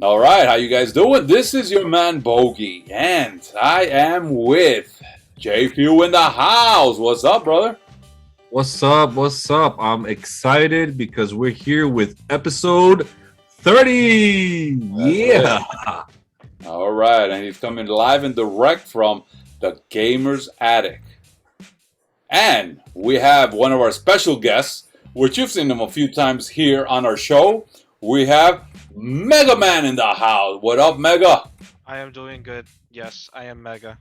All right, how you guys doing? This is your man Bogy, and I am with J.F.E.W in the house. What's up, brother? What's up? What's up? I'm excited because we're here with episode 30. That's it. Yeah. All right, and he's coming live and direct from the Gamer's Attic. And we have one of our special guests, which you've seen him a few times here on our show. We have MEGAMAN in the house. What up, Mega? I am doing good. Yes, I am Mega.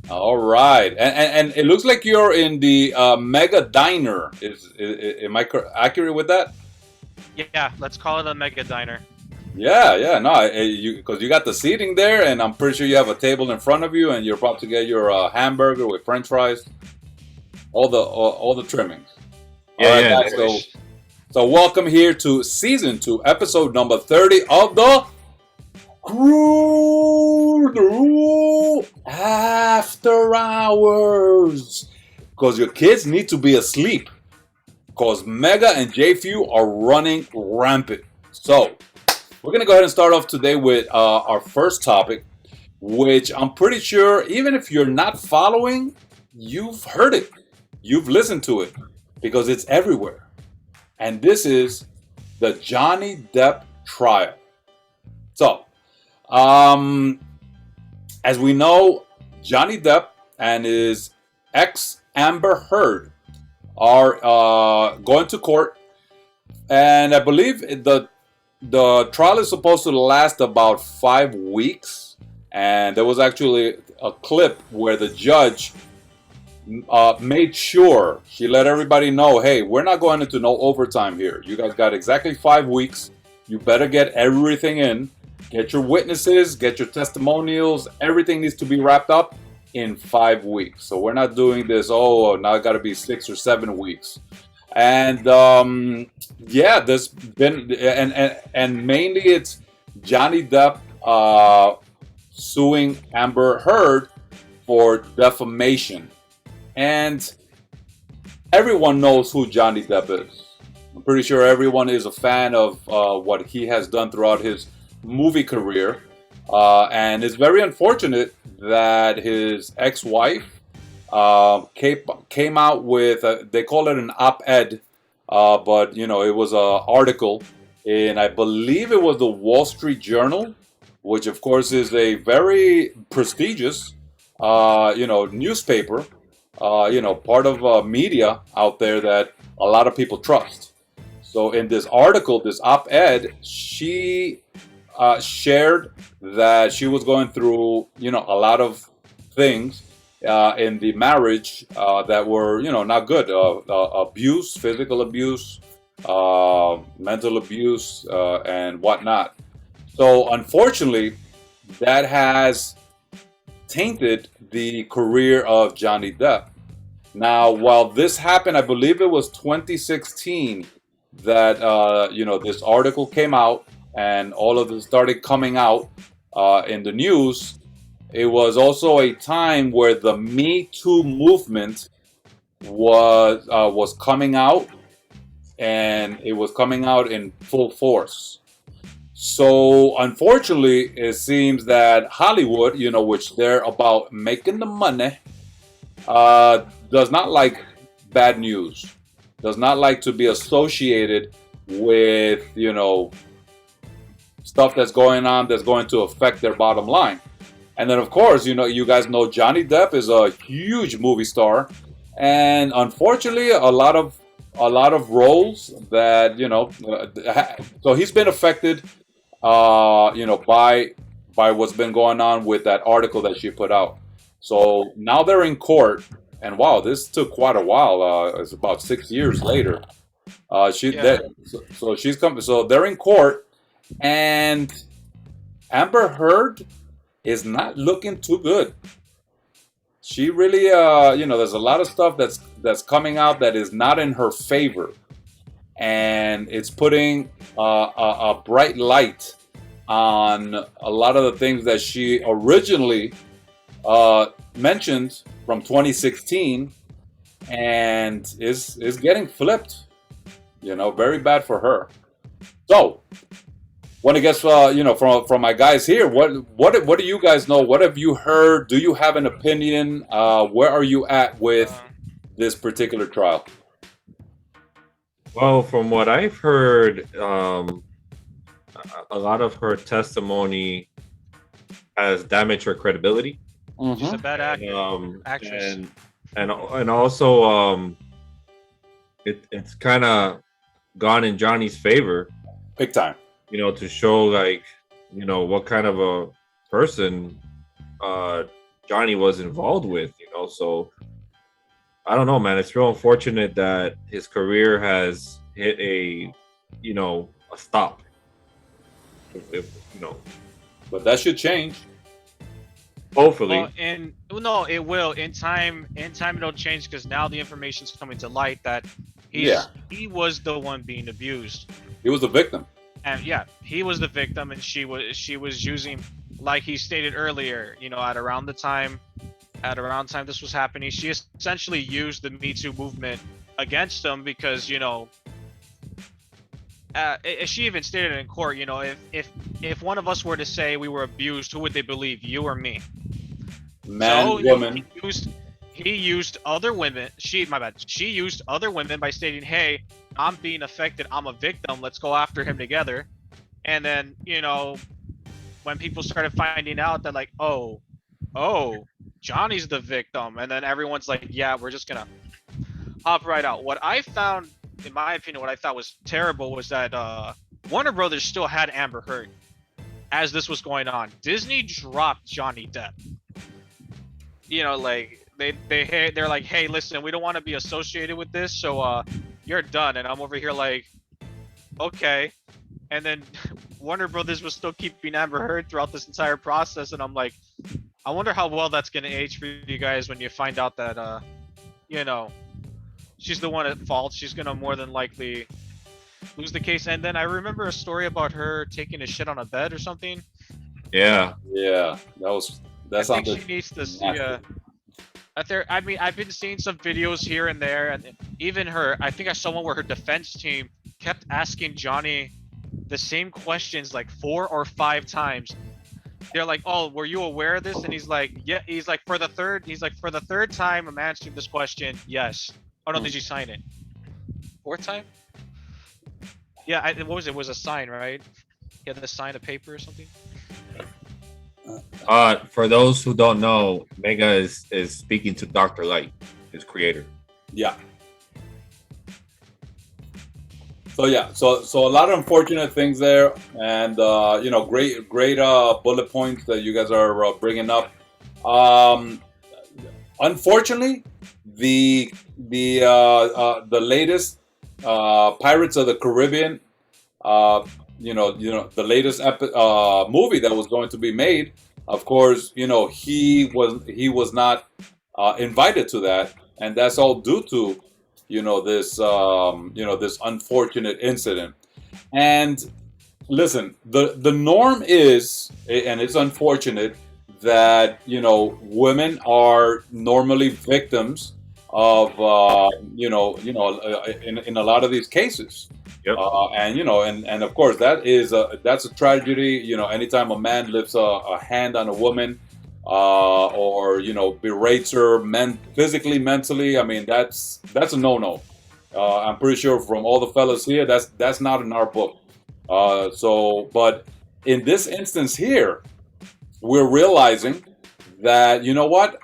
All right, and it looks like you're in the Mega Diner. Am I accurate with that? Yeah, let's call it a Mega Diner. Yeah, no, because you got the seating there, and I'm pretty sure you have a table in front of you, and you're about to get your hamburger with French fries, all the trimmings. Yeah, All right, yeah. guys, so welcome here to season 2, episode number 30 of the CREW After Hours. Because your kids need to be asleep. Because Mega and J.F.E.W are running rampant. So, we're going to go ahead and start off today with our first topic, which I'm pretty sure, even if you're not following, you've heard it. You've listened to it. Because it's everywhere. And this is the Johnny Depp trial. So, as we know, Johnny Depp and his ex Amber Heard are going to court, and I believe the trial is supposed to last about 5 weeks. And there was actually a clip where the judge made sure she let everybody know, hey, we're not going into no overtime here. You guys got exactly 5 weeks. You better get everything in. Get your witnesses, get your testimonials. Everything needs to be wrapped up in 5 weeks. So we're not doing this, now it got to be 6 or 7 weeks. And yeah, there's been, and mainly it's Johnny Depp suing Amber Heard for defamation. And everyone knows who Johnny Depp is. I'm pretty sure everyone is a fan of what he has done throughout his movie career. And it's very unfortunate that his ex-wife came out with, they call it an op-ed, but it was an article in, I believe it was the Wall Street Journal, which of course is a very prestigious, newspaper. Part of media out there that a lot of people trust. So in this article, this op-ed, she shared that she was going through, a lot of things in the marriage that were, not good. Abuse, physical abuse, mental abuse, and whatnot. So unfortunately, that has tainted the career of Johnny Depp. Now, while this happened, I believe it was 2016 that this article came out and all of this started coming out in the news. It was also a time where the Me Too movement was coming out, and it was coming out in full force. So unfortunately, it seems that Hollywood, which they're about making the money, does not like bad news, does not like to be associated with, stuff that's going on that's going to affect their bottom line. And then, of course, you guys know Johnny Depp is a huge movie star, and unfortunately, a lot of roles that so he's been affected by what's been going on with that article that she put out. So now they're in court, and wow, this took quite a while. It's about 6 years later. Yeah. So she's coming. So they're in court, and Amber Heard is not looking too good. She really, there's a lot of stuff that's coming out that is not in her favor, and it's putting a bright light on a lot of the things that she originally mentioned from 2016, and is getting flipped. Very bad for her. So, want to guess, from my guys here, what do you guys know? What have you heard? Do you have an opinion? Where are you at with this particular trial? Well, from what I've heard, a lot of her testimony has damaged her credibility. She's a bad actress. And also it's kind of gone in Johnny's favor, Big time. To show like what kind of a person Johnny was involved with. So I don't know, man. It's real unfortunate that his career has hit a stop. But that should change. Hopefully. Well, no, it will. In time it'll change, because now the information's coming to light that he was the one being abused. He was the victim. And yeah, he was the victim, and she was using, like he stated earlier, at around time this was happening, she essentially used the Me Too movement against him, because she even stated in court, if one of us were to say we were abused, who would they believe, you or me? Woman. He used other women. She used other women by stating, "Hey, I'm being affected. I'm a victim. Let's go after him together." And then, when people started finding out that, like, oh, Johnny's the victim, and then everyone's like, "Yeah, we're just gonna hop right out." What I found, in my opinion, what I thought was terrible was that Warner Brothers still had Amber Heard as this was going on. Disney dropped Johnny Depp. Like they're like, "Hey, listen, we don't want to be associated with this, so you're done." And I'm over here like, okay. And then Warner Brothers was still keeping Amber Heard throughout this entire process, and I'm like, I wonder how well that's gonna age for you guys when you find out that she's the one at fault. She's gonna more than likely lose the case. And then I remember a story about her taking a shit on a bed or something. Yeah. That's I think she needs to see I've been seeing some videos here and there, and even I think I saw one where her defense team kept asking Johnny the same questions like 4 or 5 times. They're like, "Oh, were you aware of this?" And he's like, "Yeah." He's like, for the third time I'm answering this question, yes. Oh no, did you sign it? 4th time? Yeah, what was it? It was a sign, right? You had to sign a paper or something? For those who don't know, Mega is speaking to Dr. Light, his creator. Yeah. So a lot of unfortunate things there, and great bullet points that you guys are bringing up. Unfortunately, the latest Pirates of the Caribbean, the latest movie that was going to be made. Of course, he was not invited to that, and that's all due to this unfortunate incident. And listen, the norm is, and it's unfortunate that women are normally victims of in a lot of these cases. Yep. And of course that's a tragedy. Anytime a man lifts a hand on a woman, or berates her physically, mentally, I mean that's a no-no. I'm pretty sure from all the fellas here, that's not in our book. But in this instance here, we're realizing that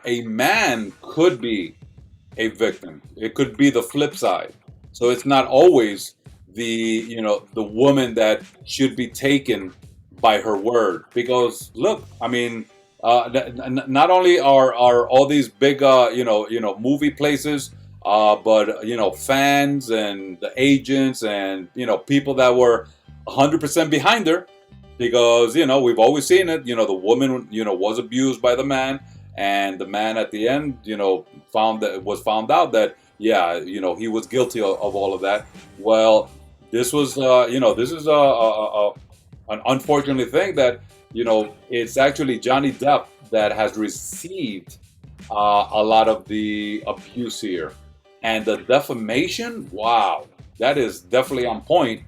a man could be a victim. It could be the flip side. So it's not always the woman that should be taken by her word, because look, I mean, not only are all these big movie places, but fans and the agents and people that were 100% behind her, because we've always seen it. The woman was abused by the man, and the man at the end found out that he was guilty of all of that. Well, this was this is an unfortunate thing that it's actually Johnny Depp that has received a lot of the abuse here, and the defamation. Wow, that is definitely on point.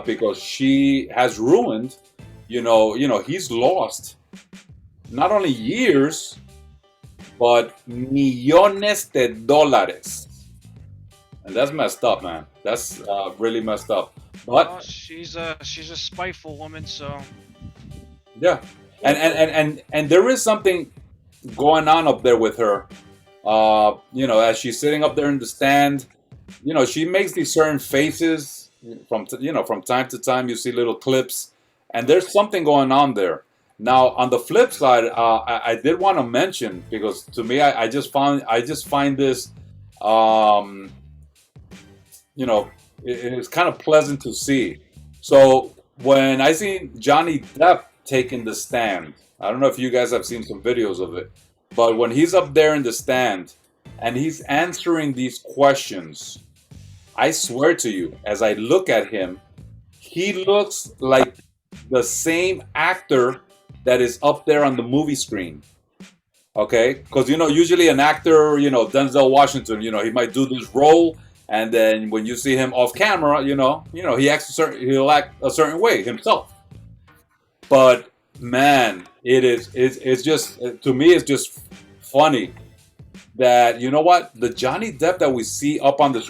because she has ruined, he's lost not only years, but millones de dólares. And that's messed up, man. That's really messed up. But Well, she's a spiteful woman, so yeah, and there is something going on up there with her. As she's sitting up there in the stand, she makes these certain faces from time to time. You see little clips, and there's something going on there. Now, on the flip side, I did want to mention, because to me, I just find this, it's kind of pleasant to see. So when I see Johnny Depp taking the stand, I don't know if you guys have seen some videos of it, but when he's up there in the stand and he's answering these questions, I swear to you, as I look at him, he looks like the same actor that is up there on the movie screen. Okay? Because, usually an actor, Denzel Washington, he might do this role, and then when you see him off camera, he'll act a certain way himself. But man, it's just, to me, it's just funny that, the Johnny Depp that we see up on the,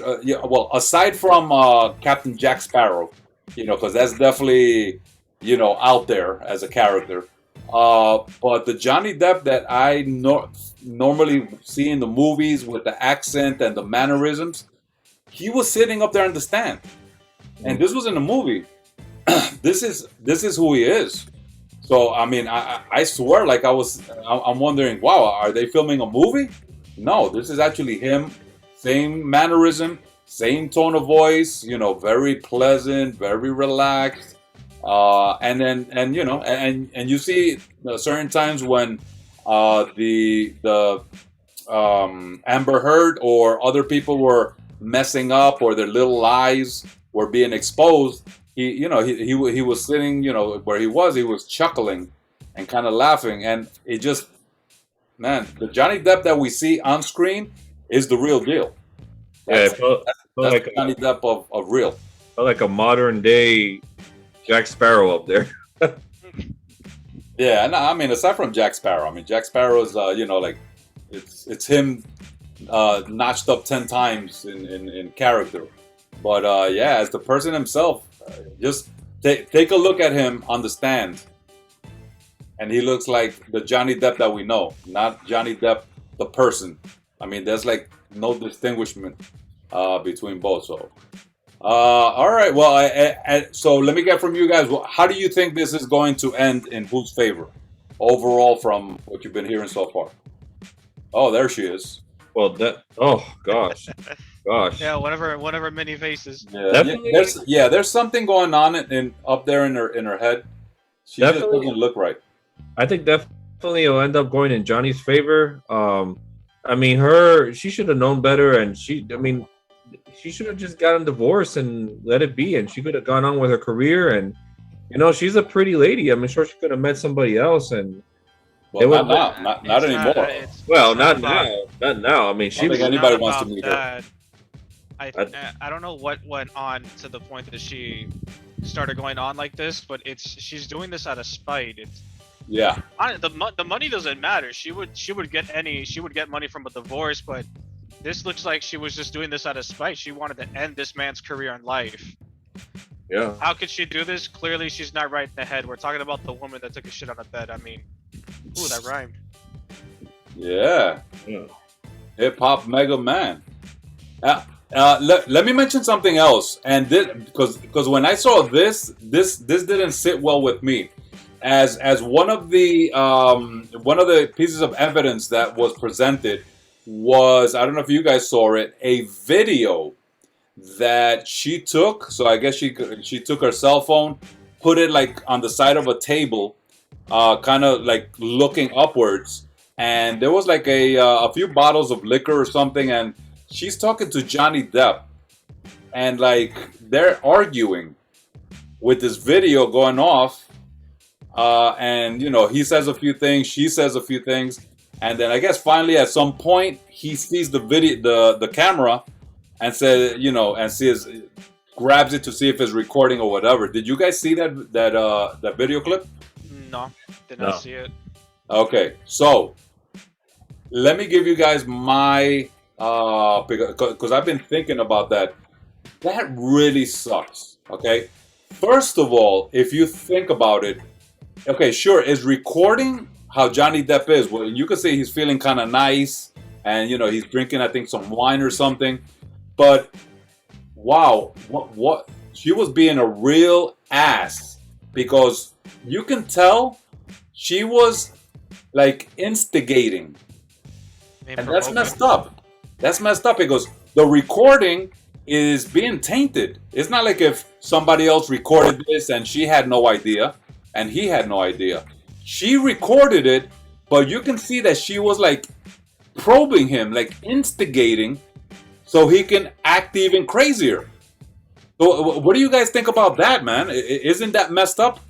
aside from Captain Jack Sparrow, because that's definitely, out there as a character. But the Johnny Depp that I normally see in the movies with the accent and the mannerisms, he was sitting up there in the stand, and this was in the movie. This is who he is. So I mean, I swear, like I'm wondering, wow, are they filming a movie? No, this is actually him. Same mannerism, same tone of voice. Very pleasant, very relaxed. And you see certain times when the Amber Heard or other people were messing up, or their little lies were being exposed. He was sitting, where he was chuckling and kind of laughing, and it just, man, the Johnny Depp that we see on screen is the real deal. That's like Johnny Depp of real. Felt like a modern day Jack Sparrow up there. Yeah, no, I mean, aside from Jack Sparrow, I mean, Jack Sparrow is, like, it's him notched up 10 times in character. But yeah, as the person himself, just take a look at him on the stand, and he looks like the Johnny Depp that we know, not Johnny Depp the person. I mean, there's like no distinguishment between both. So. All right. Well, so let me get from you guys. How do you think this is going to end in whose favor, overall, from what you've been hearing so far? Oh, there she is. Well, oh gosh. Yeah, whatever many faces. Yeah, there's something going on in up there in her head. She just doesn't look right. I think definitely it'll end up going in Johnny's favor. I mean, she should have known better, and she should have just gotten divorced and let it be, and she could have gone on with her career. And she's a pretty lady. I'm sure she could have met somebody else, and not anymore. Not now. I mean, I don't think anybody wants to meet her. I don't know what went on to the point that she started going on like this, but she's doing this out of spite. The money doesn't matter. She would get money from a divorce, but this looks like she was just doing this out of spite. She wanted to end this man's career and life. Yeah. How could she do this? Clearly, she's not right in the head. We're talking about the woman that took a shit on a bed. I mean, ooh, that rhymed. Yeah. Hip hop MEGAMAN. Let me mention something else, and this because when I saw this didn't sit well with me, as one of the pieces of evidence that was presented was, I don't know if you guys saw it, a video that she took. So I guess she took her cell phone, put it like on the side of a table, kind of like looking upwards, and there was like a few bottles of liquor or something, and she's talking to Johnny Depp, and like they're arguing with this video going off, and he says a few things, she says a few things, and then I guess finally at some point he sees the video, the camera, and says, and says, grabs it to see if it's recording or whatever. Did you guys see that video clip? No, did No. not see it. Okay, so let me give you guys my because I've been thinking about that. That really sucks. Okay, first of all, if you think about it, okay, sure, is recording how Johnny Depp is. Well, you could say he's feeling kind of nice, and you know he's drinking, I think, some wine or something. But wow, what she was being a real ass because you can tell she was like instigating, Maybe and that's provoking. messed up. That's messed up because the recording is being tainted. It's not like if somebody else recorded this and she had no idea and he had no idea. She recorded it, but you can see that she was like probing him, like instigating, so he can act even crazier. So, what do you guys think about that, man? Isn't that messed up?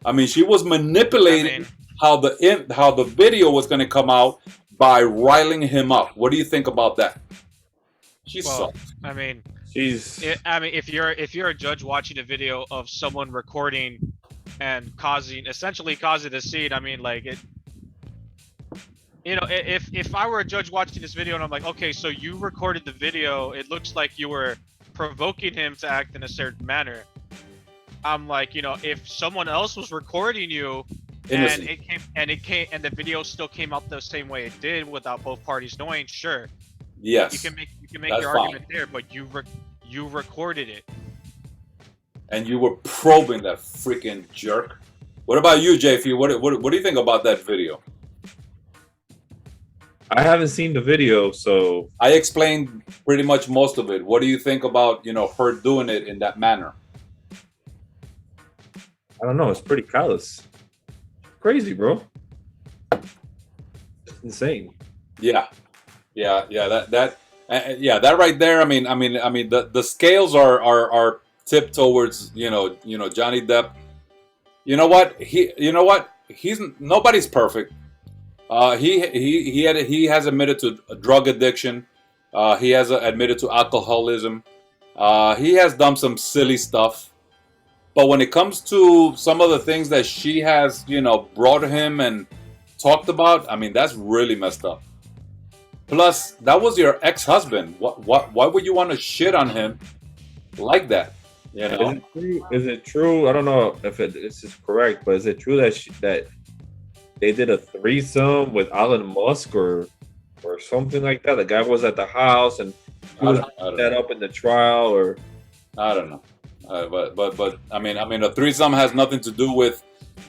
I mean, she was manipulating how the video was going to come out by riling him up. What do you think about that? She sucks. I mean, She's. if you're a judge watching a video of someone recording and essentially causing a scene, I mean, like it. You know, if I were a judge watching this video and I'm like, okay, so you recorded the video, it looks like you were provoking him to act in a certain manner. I'm like, you know, if someone else was recording you Innocent. and the video still came out the same way it did without both parties knowing, sure. Yes. You can make That's your fine. argument there, but you recorded it. And you were probing that freaking jerk. What about you, J.F.E.W? What do you think about that video? I haven't seen the video, so I explained pretty much most of it. What do you think about, you know, her doing it in that manner? I don't know. It's pretty callous. Crazy, bro. It's insane. Yeah. That right there. I mean, the scales are tipped towards, you know, Johnny Depp. You know what? He's nobody's perfect. He has admitted to drug addiction. He has admitted to alcoholism. He has done some silly stuff. But when it comes to some of the things that she has, you know, brought him and talked about, I mean, that's really messed up. Plus, that was your ex-husband. Why would you want to shit on him like that? You know? Is it true? I don't know if this is correct, but is it true that they did a threesome with Elon Musk or something like that? The guy was at the house and he was set up in the trial, or I don't know. But I mean, a threesome has nothing to do with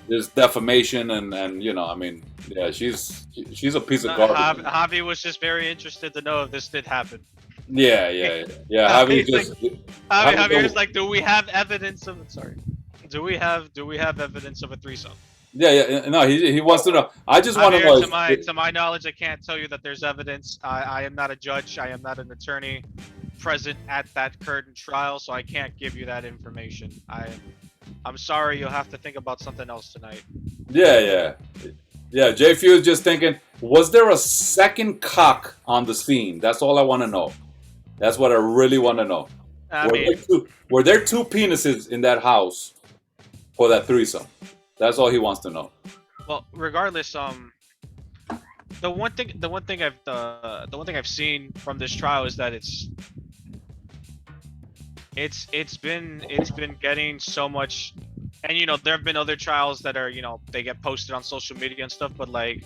this defamation and you know, I mean, yeah, she's a piece of garbage. Javi was just very interested to know if this did happen. Yeah. Javi just. Javier's like, do we have evidence of? Sorry, do we have evidence of a threesome? Yeah. No, he wants to know. I just want to know. To my knowledge, I can't tell you that there's evidence. I am not a judge. I am not an attorney present at that current trial, so I can't give you that information. I'm sorry. You'll have to think about something else tonight. Yeah. J.F.E.W is just thinking, was there a second cock on the scene? That's all I want to know. That's what I really want to know. Were there two penises in that house for that threesome? That's all he wants to know. Well, regardless, the one thing I've seen from this trial is that it's been getting so much, and you know, there have been other trials that are, you know, they get posted on social media and stuff, but like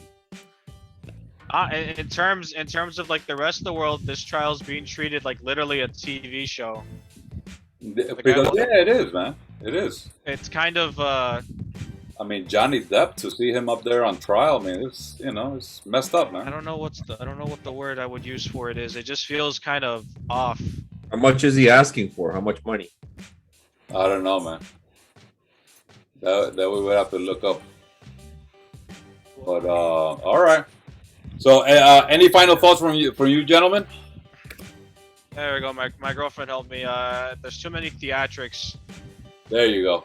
in terms of like the rest of the world, this trial is being treated like literally a TV show. Because it is, man. It is. It's kind of I mean, Johnny Depp, to see him up there on trial, man, it's, you know, it's messed up, man. I don't know what the word I would use for it is. It just feels kind of off. How much is he asking for? How much money? I don't know, man. That we would have to look up. But all right. So, any final thoughts from you, gentlemen? There we go. My girlfriend helped me. There's too many theatrics. There you go.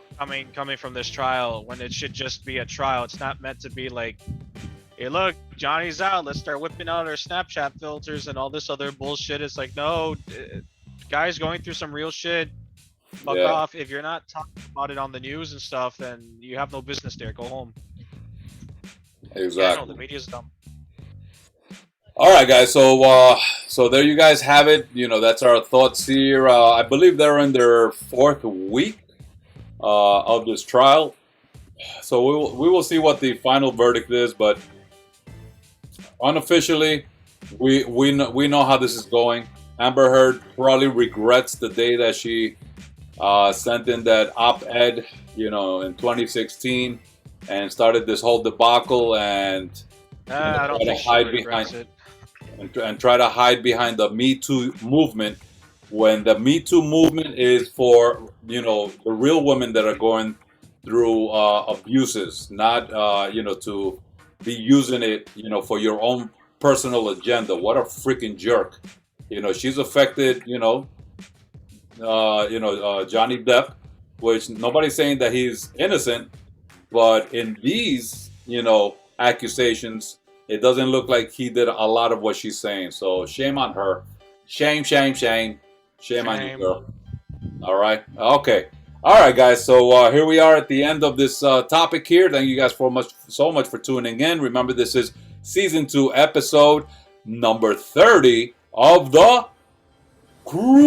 Coming from this trial when it should just be a trial. It's not meant to be like, hey, look, Johnny's out. Let's start whipping out our Snapchat filters and all this other bullshit. It's like, no, guy's going through some real shit. Fuck Yeah. off. If you're not talking about it on the news and stuff, then you have no business there. Go home. Yeah, Exactly. no, the media's dumb. All right, guys. So there you guys have it. You know, that's our thoughts here. I believe they're in their 4th week of this trial. So we will see what the final verdict is, but unofficially, we know how this is going. Amber Heard probably regrets the day that she sent in that op-ed, you know, in 2016, and started this whole debacle and I don't try to think she hide regrets behind it. and try to hide behind the Me Too movement, when the Me Too movement is for, you know, the real women that are going through abuses, not you know, to be using it, you know, for your own personal agenda. What a freaking jerk! You know, she's affected. Johnny Depp, which nobody's saying that he's innocent, but in these, you know, accusations, it doesn't look like he did a lot of what she's saying. So shame on her. Shame, shame, shame. Shame on you, Shame. girl. All right. Okay. All right, guys. So here we are at the end of this topic here. Thank you guys so much for tuning in. Remember, this is season 2, episode number 30 of the CREW